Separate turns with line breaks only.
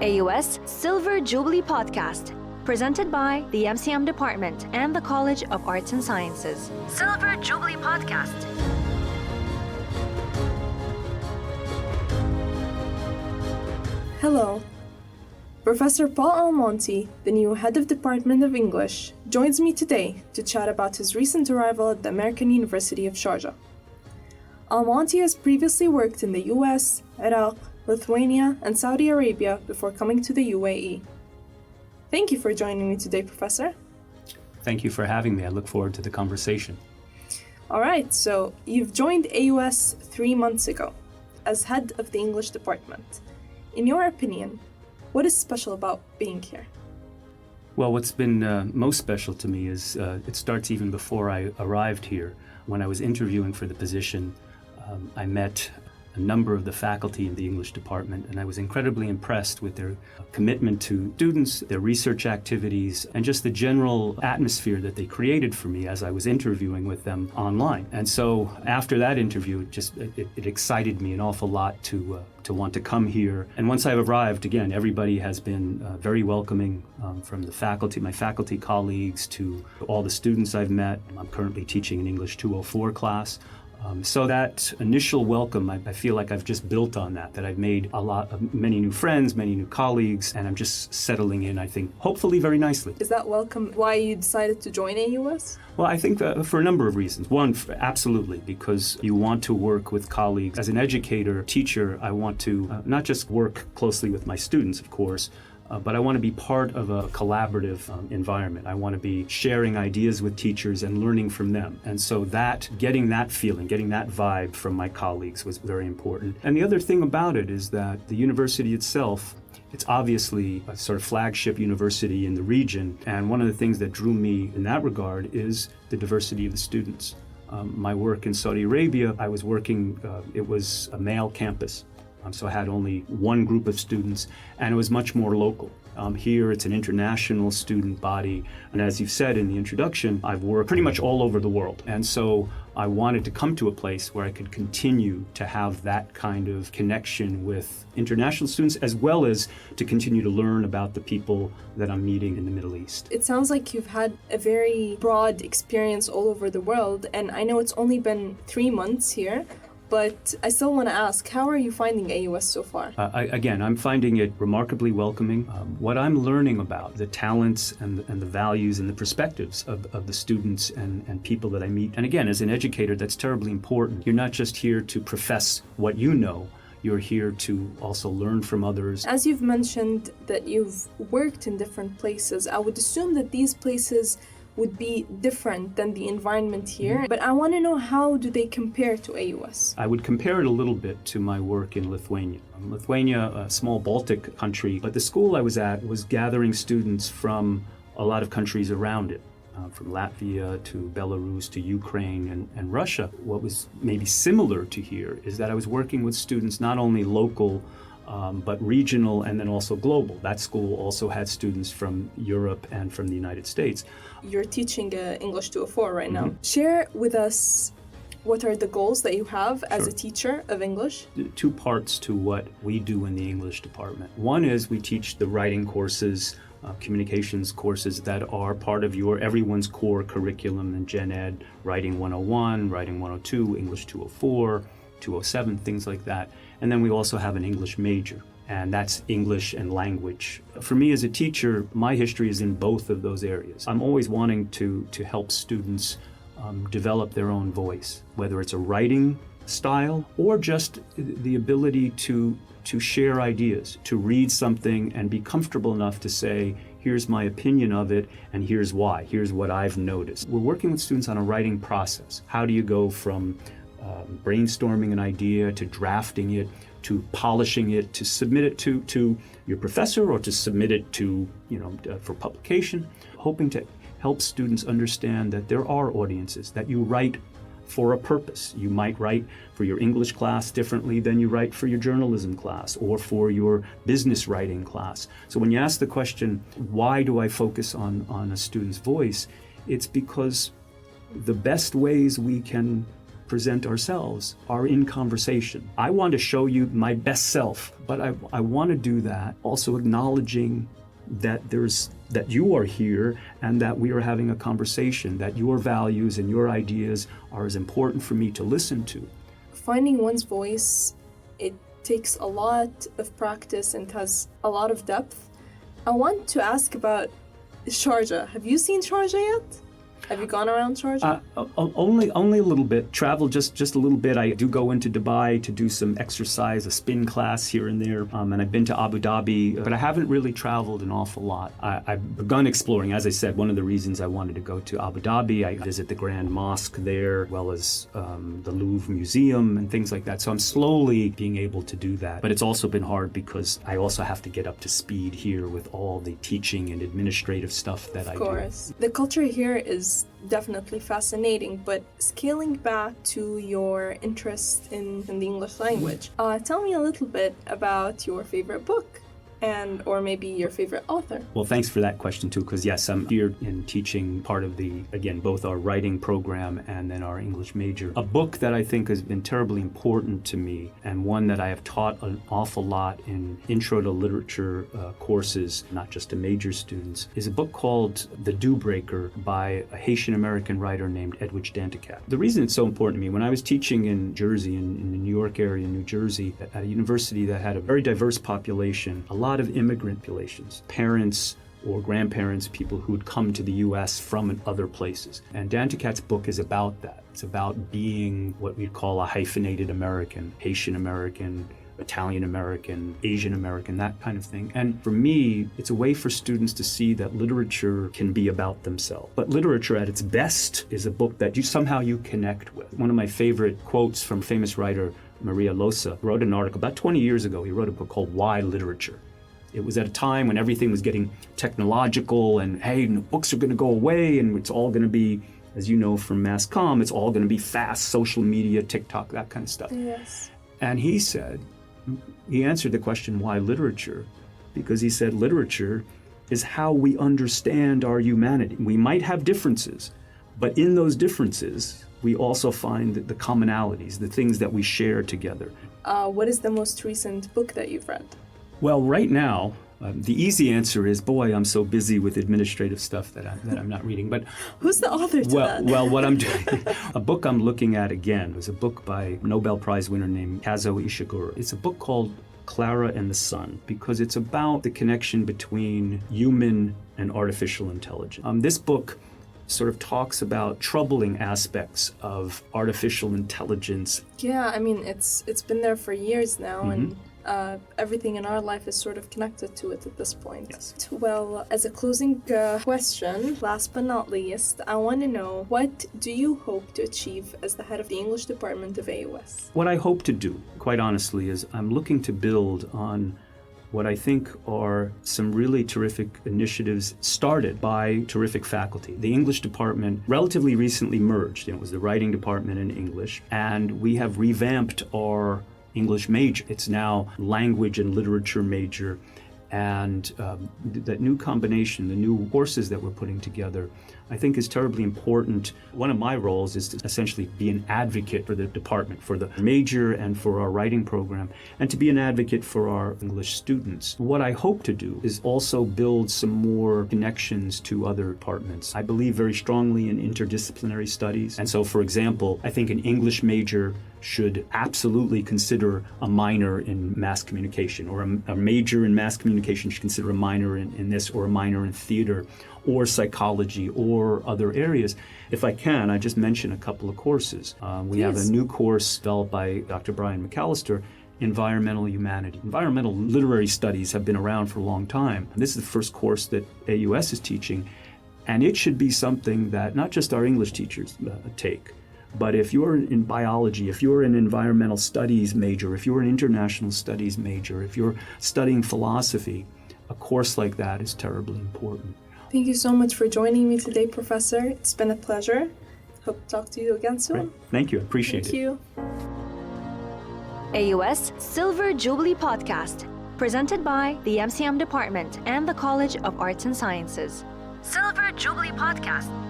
AUS Silver Jubilee Podcast, presented by the MCM Department and the College of Arts and Sciences. Silver Jubilee Podcast.
Hello. Professor Paul Almonte, the new head of Department of English, joins me today to chat about his recent arrival at the American University of Sharjah. Almonte has previously worked in the US, Iraq, Lithuania, and Saudi Arabia before coming to the UAE. Thank you for joining me today, Professor.
Thank you for having me. I look forward to the conversation.
All right, so you've joined AUS 3 months ago as head of the English department. In your opinion, what is special about being here?
Well, what's been most special to me is it starts even before I arrived here. When I was interviewing for the position, I met a number of the faculty in the English department, and I was incredibly impressed with their commitment to students, their research activities, and just the general atmosphere that they created for me as I was interviewing with them online. And so after that interview, it excited me an awful lot to want to come here. And once I've arrived, again, everybody has been very welcoming, from the faculty, my faculty colleagues, to all the students I've met. I'm currently teaching an English 204 class. So that initial welcome, I feel like I've just built on that I've made many new friends, many new colleagues, and I'm just settling in, I think, hopefully very nicely.
Is that welcome why you decided to join AUS?
Well, I think for a number of reasons. One, absolutely, because you want to work with colleagues. As an educator, teacher, I want to not just work closely with my students, of course, but I want to be part of a collaborative environment. I want to be sharing ideas with teachers and learning from them. And so getting that feeling, getting that vibe from my colleagues was very important. And the other thing about it is that the university itself, it's obviously a sort of flagship university in the region. And one of the things that drew me in that regard is the diversity of the students. My work in Saudi Arabia, I was working, it was a male campus. So I had only one group of students, and it was much more local. Here, it's an international student body, and as you've said in the introduction, I've worked pretty much all over the world. And so I wanted to come to a place where I could continue to have that kind of connection with international students, as well as to continue to learn about the people that I'm meeting in the Middle East.
It sounds like you've had a very broad experience all over the world, and I know it's only been 3 months here. But I still want to ask, how are you finding AUS so far?
I'm finding it remarkably welcoming. What I'm learning about, the talents and the values and the perspectives of the students and people that I meet. And again, as an educator, that's terribly important. You're not just here to profess what you know. You're here to also learn from others.
As you've mentioned that you've worked in different places, I would assume that these places would be different than the environment here, but I want to know, how do they compare to AUS?
I would compare it a little bit to my work in Lithuania. Lithuania, a small Baltic country, but the school I was at was gathering students from a lot of countries around it, from Latvia to Belarus to Ukraine and Russia. What was maybe similar to here is that I was working with students not only local, but regional and then also global. That school also had students from Europe and from the United States.
You're teaching English 204 right now. Share with us, what are the goals that you have as a teacher of English?
2 parts to what we do in the English department. One is we teach the writing courses, communications courses that are part of everyone's core curriculum in Gen Ed, Writing 101, Writing 102, English 204, 207, things like that. And then we also have an English major, and that's English and language. For me as a teacher, my history is in both of those areas. I'm always wanting to help students develop their own voice, whether it's a writing style or just the ability to share ideas, to read something and be comfortable enough to say, here's my opinion of it, and here's why, here's what I've noticed. We're working with students on a writing process. How do you go from brainstorming an idea to drafting it, to polishing it, to submit it to your professor, or to submit it to, for publication, hoping to help students understand that there are audiences, that you write for a purpose. You might write for your English class differently than you write for your journalism class or for your business writing class. So when you ask the question, why do I focus on a student's voice? It's because the best ways we can present ourselves are in conversation. I want to show you my best self, but I want to do that also acknowledging that you are here and that we are having a conversation, that your values and your ideas are as important for me to listen to.
Finding one's voice, it takes a lot of practice and has a lot of depth. I want to ask about Sharjah. Have you seen Sharjah yet? Have you gone around Sharjah?
Only a little bit. Travel just a little bit. I do go into Dubai to do some exercise, a spin class here and there, and I've been to Abu Dhabi, but I haven't really traveled an awful lot. I've begun exploring. As I said, one of the reasons I wanted to go to Abu Dhabi, I visit the Grand Mosque there, as well as the Louvre Museum and things like that. So I'm slowly being able to do that. But it's also been hard because I also have to get up to speed here with all the teaching and administrative stuff that I do.
Of course. The culture here is definitely fascinating, but scaling back to your interest in the English language, tell me a little bit about your favorite book or maybe your favorite author.
Well, thanks for that question too, because yes, I'm here in teaching part of both our writing program and then our English major. A book that I think has been terribly important to me, and one that I have taught an awful lot in intro to literature courses, not just to major students, is a book called The Dew Breaker by a Haitian-American writer named Edwidge Danticat. The reason it's so important to me, when I was teaching in Jersey, in the New York area, New Jersey, at a university that had a very diverse population, a lot of immigrant populations, parents or grandparents, people who had come to the U.S. from other places. And Danticat's book is about that. It's about being what we'd call a hyphenated American, Haitian American, Italian American, Asian American, that kind of thing. And for me, it's a way for students to see that literature can be about themselves. But literature at its best is a book that you connect with. One of my favorite quotes from famous writer Maria Losa wrote an article about 20 years ago. He wrote a book called Why Literature? It was at a time when everything was getting technological and, hey, books are going to go away and it's all going to be, as you know from Mass Comm, it's all going to be fast, social media, TikTok, that kind of stuff.
Yes.
And he answered the question, why literature? Because he said literature is how we understand our humanity. We might have differences, but in those differences, we also find the commonalities, the things that we share together.
What is the most recent book that you've read?
Well, right now, the easy answer is, boy, I'm so busy with administrative stuff that I'm not reading. But
who's the author to that?
Well, what I'm doing, a book I'm looking at again was a book by Nobel Prize winner named Kazuo Ishiguro. It's a book called Clara and the Sun, because it's about the connection between human and artificial intelligence. This book sort of talks about troubling aspects of artificial intelligence.
Yeah, I mean, it's been there for years now, and everything in our life is sort of connected to it at this point.
Yes.
Well, as a closing question, last but not least, I want to know, what do you hope to achieve as the head of the English department of AUS?
What I hope to do, quite honestly, is I'm looking to build on what I think are some really terrific initiatives started by terrific faculty. The English department relatively recently merged. It was the writing department in English, and we have revamped our English major. It's now language and literature major, and that new combination, the new courses that we're putting together, I think is terribly important. One of my roles is to essentially be an advocate for the department, for the major and for our writing program, and to be an advocate for our English students. What I hope to do is also build some more connections to other departments. I believe very strongly in interdisciplinary studies. And so, for example, I think an English major should absolutely consider a minor in mass communication, or a major in mass communication should consider a minor in this, or a minor in theater, or psychology, or other areas. If I can, I just mention a couple of courses. We have a new course developed by Dr. Brian McAllister, Environmental Humanity. Environmental literary studies have been around for a long time. This is the first course that AUS is teaching, and it should be something that not just our English teachers take, but if you're in biology, if you're an environmental studies major, if you're an international studies major, if you're studying philosophy, a course like that is terribly important.
Thank you so much for joining me today, Professor. It's been a pleasure. Hope to talk to you again soon.
Great. Thank you. I appreciate it.
Thank you.
AUS Silver Jubilee Podcast, presented by the MCM Department and the College of Arts and Sciences. Silver Jubilee Podcast.